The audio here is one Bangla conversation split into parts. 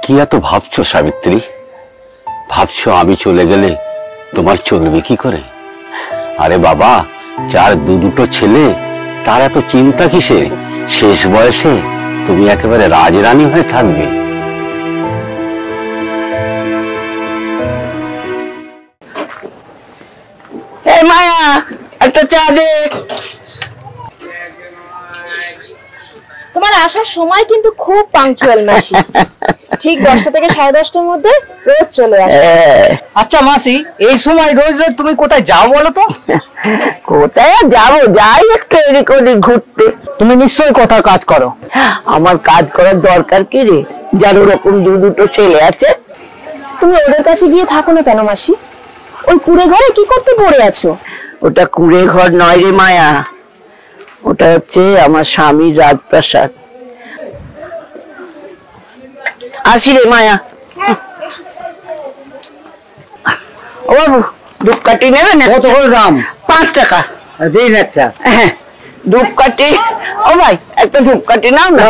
কি এত ভাবছো সাবিত্রী? ভাবছো আমি চলে গেলে তোমার চলবে কি করে? আরে বাবা, যার দুটো ছেলে তার এত চিন্তা কিসে? শেষ বয়সে তুমি একেবারে রাজরানী হয়ে থাকবে। মায়া, একটা চা দে। তোমার আসার সময় কিন্তু খুব পাংচুয়াল মাসি। ঠিক 10টা থেকে 10:30টার মধ্যে রোজ চলে আসে। আচ্ছা মাসি, এই সময় রোজ রোজ তুমি কোথায় যাও বলো তো? কোথায় যাবো, যাই একটু এদিক ওদিক ঘুরতে। তুমি নিশ্চয়ই কোথাও কাজ করো। আমার কাজ করার দরকার কি রে? যার ওরকম দুটো ছেলে আছে। তুমি ওদের কাছে গিয়ে থাকো না কেন মাসি? ওই কুড়ে ঘরে কি করতে পড়ে আছো? ওটা কুড়ে ঘর নয় রে মায়া, ওটা হচ্ছে আমার স্বামীর রাজপ্রাসাদ। আসি রে মায়া। ও বাবু, ধূপকাঠি নেবে না? কত করে দাম? 5 টাকা দিন একটা। হ্যাঁ, ধূপকাঠি। ও ভাই, একটা ধূপকাঠি নাও না।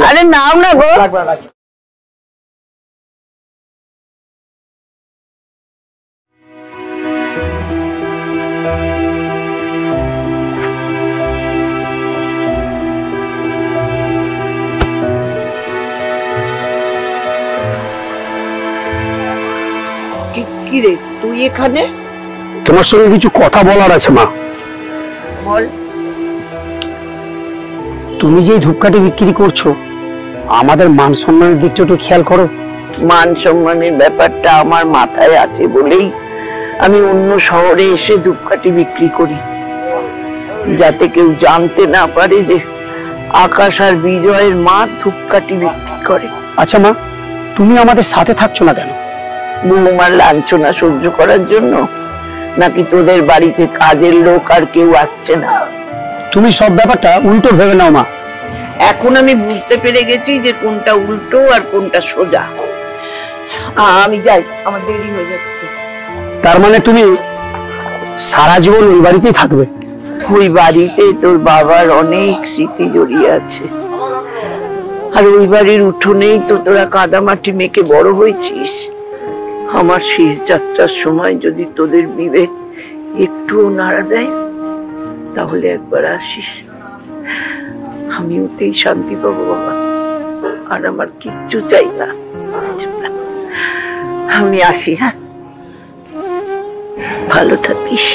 আরে নাও না গো। কি রে, তুই এখানে? তোমার সঙ্গে কিছু কথা বলার আছে মা। বল। তুমি যে ধূপকাঠি বিক্রি করছো, আমাদের মান সম্মানের দিকটা একটু খেয়াল করো। মান সম্মানের ব্যাপারটা আমার মাথায় আছে বলেই আমি অন্য শহরে এসে ধূপকাঠি বিক্রি করি, যাতে কেউ জানতে না পারে যে আকাশ আর বিজয়ের মা ধূপকাঠি বিক্রি করে। আচ্ছা মা, তুমি আমাদের সাথে থাকছো না কেন? বৌমার লাঞ্ছনা সহ্য করার জন্য, নাকি তোদের বাড়িতে কাজের লোক আর কেউ আসছে না? তুমি সব ব্যাপারটা উল্টো ভেবে নাও মা। এখন আমি বুঝতে পেরে গেছি যে কোনটা উল্টো আর কোনটা সোজা। আমি যাই, আমার দেরি হয়ে যাচ্ছে। তার মানে তুমি সারা জীবন ওই বাড়িতেই থাকবে? ওই বাড়িতে তোর বাবার অনেক স্মৃতি জড়িয়ে আছে, আর ওই বাড়ির উঠোনেই তো তোরা কাদামাটি মেখে বড় হয়েছিস। আমার শেষ যাত্রার সময় যদি তোদের বিবেক একটুও নাড়া দেয়, তাহলে একবার আসিস। আমি ওতেই শান্তি পাবো বাবা, আর আমার কিচ্ছু চাই না। আমি আসি। হ্যাঁ, ভালো থাকিস।